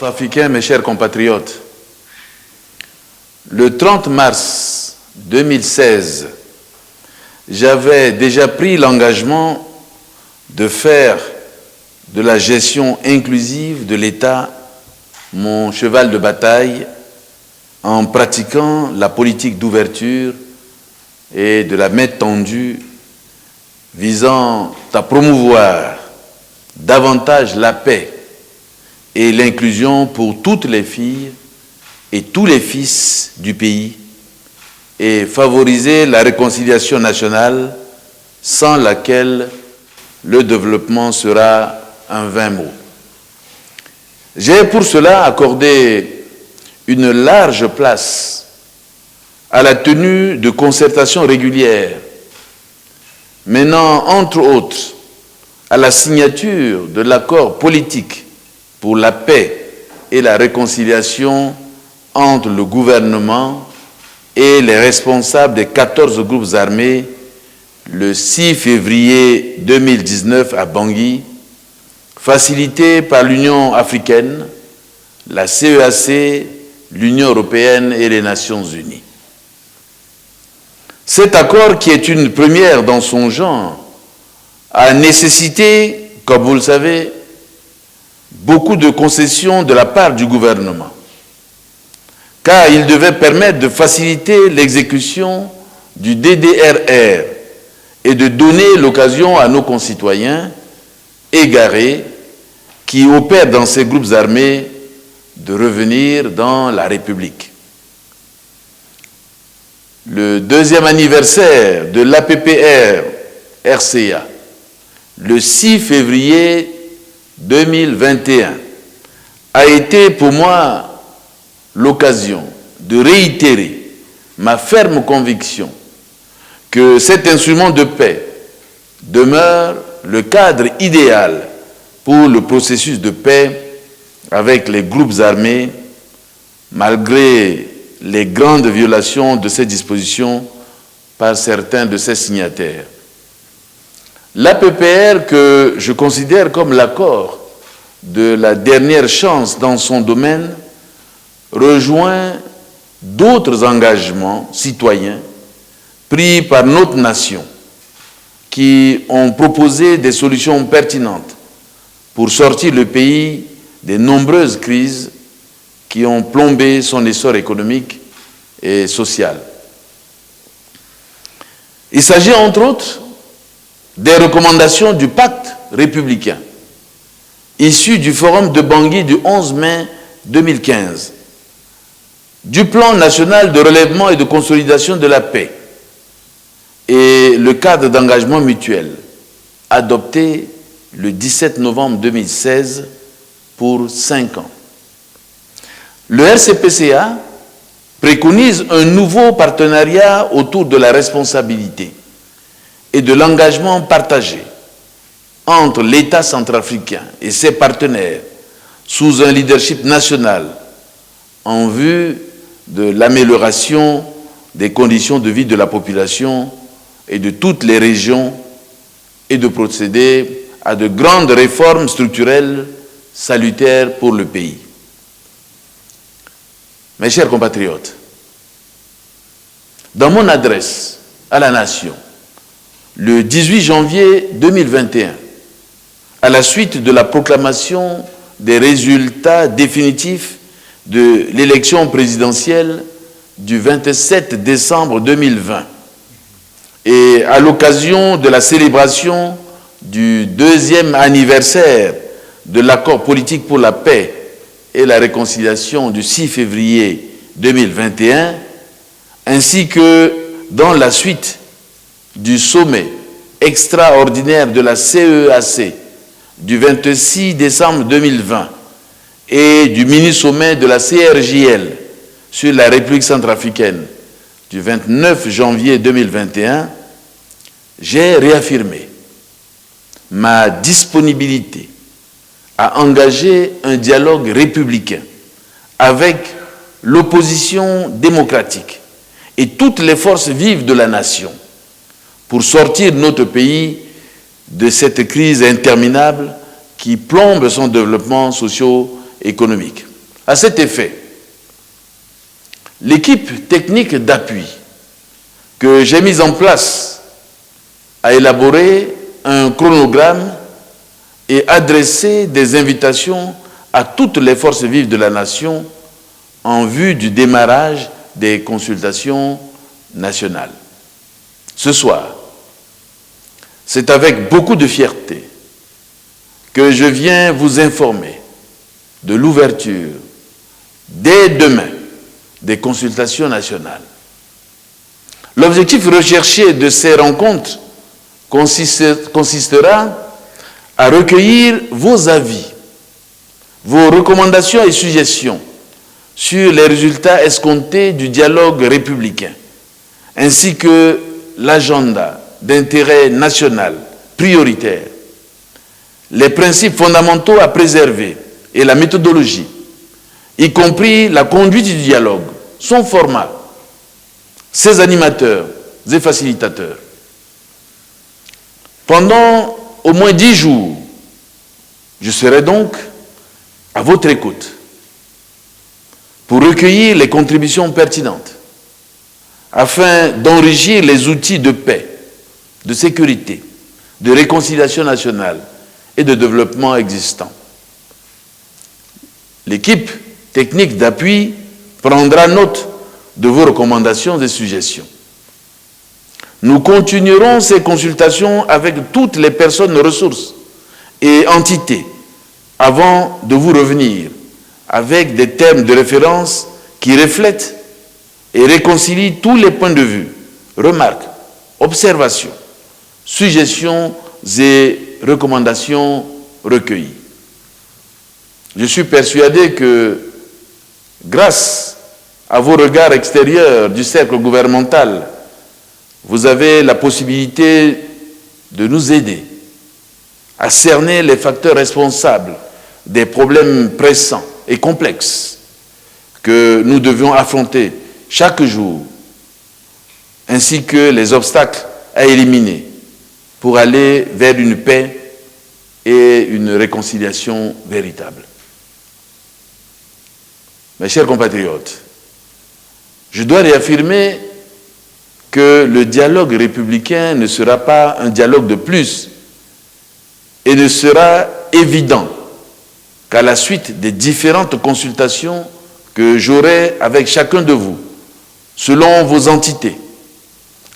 Centrafricains, mes chers compatriotes, le 30 mars 2016, j'avais déjà pris l'engagement de faire de la gestion inclusive de l'État mon cheval de bataille en pratiquant la politique d'ouverture et de la main tendue visant à promouvoir davantage la paix et l'inclusion pour toutes les filles et tous les fils du pays et favoriser la réconciliation nationale sans laquelle le développement sera un vain mot. J'ai pour cela accordé une large place à la tenue de concertations régulières, menant entre autres à la signature de l'accord politique pour la paix et la réconciliation entre le gouvernement et les responsables des 14 groupes armés le 6 février 2019 à Bangui, facilité par l'Union africaine, la CEAC, l'Union européenne et les Nations unies. Cet accord, qui est une première dans son genre, a nécessité, comme vous le savez, beaucoup de concessions de la part du gouvernement, car il devait permettre de faciliter l'exécution du DDRR et de donner l'occasion à nos concitoyens égarés qui opèrent dans ces groupes armés de revenir dans la République. Le deuxième anniversaire de l'APPR-RCA, le 6 février 2021, a été pour moi l'occasion de réitérer ma ferme conviction que cet instrument de paix demeure le cadre idéal pour le processus de paix avec les groupes armés, malgré les grandes violations de ces dispositions par certains de ses signataires. L'APPR, que je considère comme l'accord de la dernière chance dans son domaine, rejoint d'autres engagements citoyens pris par notre nation qui ont proposé des solutions pertinentes pour sortir le pays des nombreuses crises qui ont plombé son essor économique et social. Il s'agit entre autres des recommandations du pacte républicain issu du forum de Bangui du 11 mai 2015, du plan national de relèvement et de consolidation de la paix et le cadre d'engagement mutuel adopté le 17 novembre 2016 pour 5 ans. Le RCPCA préconise un nouveau partenariat autour de la responsabilité et de l'engagement partagé entre l'État centrafricain et ses partenaires sous un leadership national en vue de l'amélioration des conditions de vie de la population et de toutes les régions et de procéder à de grandes réformes structurelles salutaires pour le pays. Mes chers compatriotes, dans mon adresse à la nation, le 18 janvier 2021, à la suite de la proclamation des résultats définitifs de l'élection présidentielle du 27 décembre 2020 et à l'occasion de la célébration du 2e anniversaire de l'accord politique pour la paix et la réconciliation du 6 février 2021, ainsi que dans la suite du sommet extraordinaire de la CEAC du 26 décembre 2020 et du mini-sommet de la CRJL sur la République centrafricaine du 29 janvier 2021, j'ai réaffirmé ma disponibilité à engager un dialogue républicain avec l'opposition démocratique et toutes les forces vives de la nation pour sortir notre pays de cette crise interminable qui plombe son développement socio-économique. À cet effet, l'équipe technique d'appui que j'ai mise en place a élaboré un chronogramme et adressé des invitations à toutes les forces vives de la nation en vue du démarrage des consultations nationales. Ce soir, c'est avec beaucoup de fierté que je viens vous informer de l'ouverture, dès demain, des consultations nationales. L'objectif recherché de ces rencontres consistera à recueillir vos avis, vos recommandations et suggestions sur les résultats escomptés du dialogue républicain, ainsi que l'agenda d'intérêt national prioritaire, les principes fondamentaux à préserver et la méthodologie, y compris la conduite du dialogue, son format, ses animateurs et facilitateurs. Pendant au moins 10 jours, je serai donc à votre écoute pour recueillir les contributions pertinentes afin d'enrichir les outils de paix, de sécurité, de réconciliation nationale et de développement existants. L'équipe technique d'appui prendra note de vos recommandations et suggestions. Nous continuerons ces consultations avec toutes les personnes ressources et entités avant de vous revenir avec des termes de référence qui reflètent et réconcilient tous les points de vue, remarques, observations, suggestions et recommandations recueillies. Je suis persuadé que, grâce à vos regards extérieurs du cercle gouvernemental, vous avez la possibilité de nous aider à cerner les facteurs responsables des problèmes pressants et complexes que nous devions affronter chaque jour, ainsi que les obstacles à éliminer pour aller vers une paix et une réconciliation véritable. Mes chers compatriotes, je dois réaffirmer que le dialogue républicain ne sera pas un dialogue de plus et ne sera évident qu'à la suite des différentes consultations que j'aurai avec chacun de vous, selon vos entités,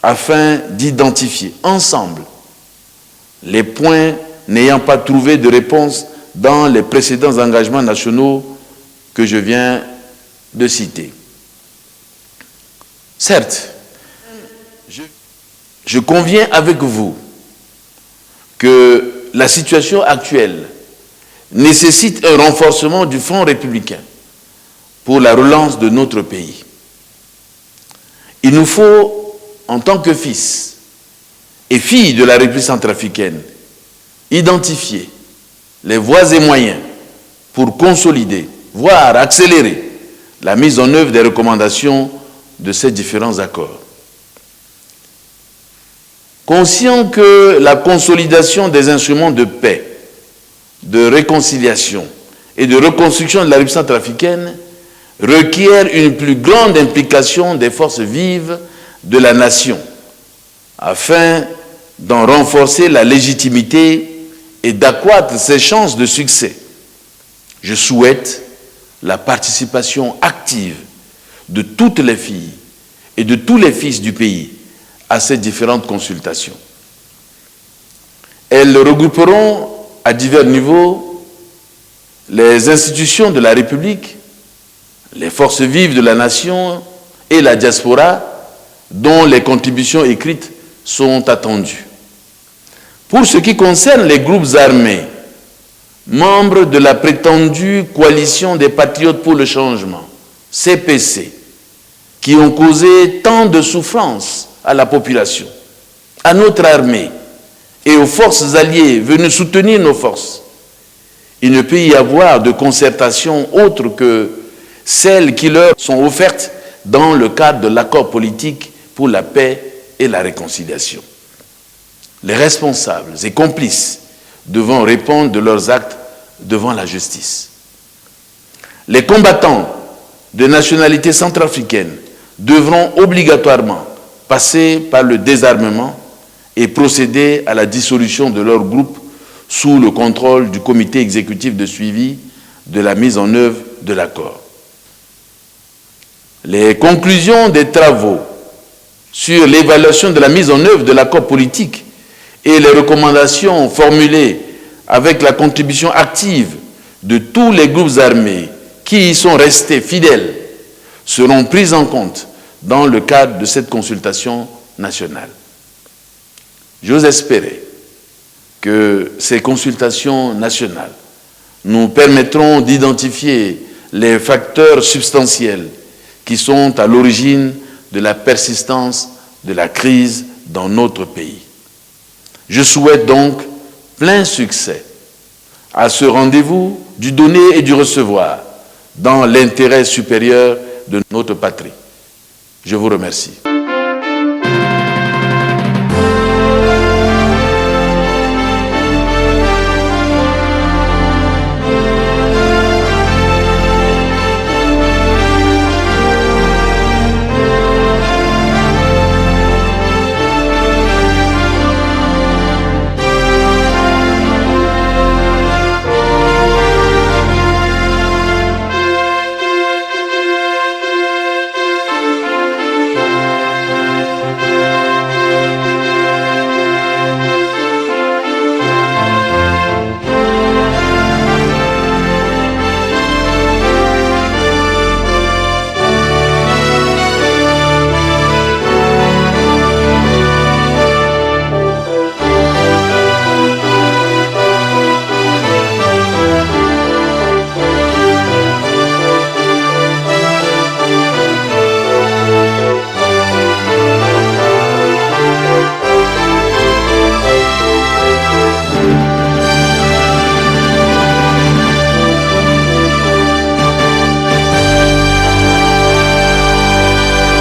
afin d'identifier ensemble les points n'ayant pas trouvé de réponse dans les précédents engagements nationaux que je viens de citer. Certes, je conviens avec vous que la situation actuelle nécessite un renforcement du Front républicain pour la relance de notre pays. Il nous faut, en tant que fils et filles de la République centrafricaine, identifier les voies et moyens pour consolider, voire accélérer la mise en œuvre des recommandations de ces différents accords. Conscient que la consolidation des instruments de paix, de réconciliation et de reconstruction de la République centrafricaine requiert une plus grande implication des forces vives de la nation afin d'en renforcer la légitimité et d'accroître ses chances de succès. Je souhaite la participation active de toutes les filles et de tous les fils du pays à ces différentes consultations. Elles regrouperont à divers niveaux les institutions de la République, les forces vives de la nation et la diaspora dont les contributions écrites sont attendues. Pour ce qui concerne les groupes armés, membres de la prétendue coalition des patriotes pour le changement, CPC, qui ont causé tant de souffrances à la population, à notre armée et aux forces alliées venues soutenir nos forces, il ne peut y avoir de concertation autre que celles qui leur sont offertes dans le cadre de l'accord politique pour la paix et la réconciliation. Les responsables et complices devront répondre de leurs actes devant la justice. Les combattants de nationalité centrafricaine devront obligatoirement passer par le désarmement et procéder à la dissolution de leur groupe sous le contrôle du comité exécutif de suivi de la mise en œuvre de l'accord. Les conclusions des travaux sur l'évaluation de la mise en œuvre de l'accord politique et les recommandations formulées avec la contribution active de tous les groupes armés qui y sont restés fidèles seront prises en compte dans le cadre de cette consultation nationale. J'ose espérer que ces consultations nationales nous permettront d'identifier les facteurs substantiels qui sont à l'origine de la persistance de la crise dans notre pays. Je souhaite donc plein succès à ce rendez-vous du donner et du recevoir dans l'intérêt supérieur de notre patrie. Je vous remercie.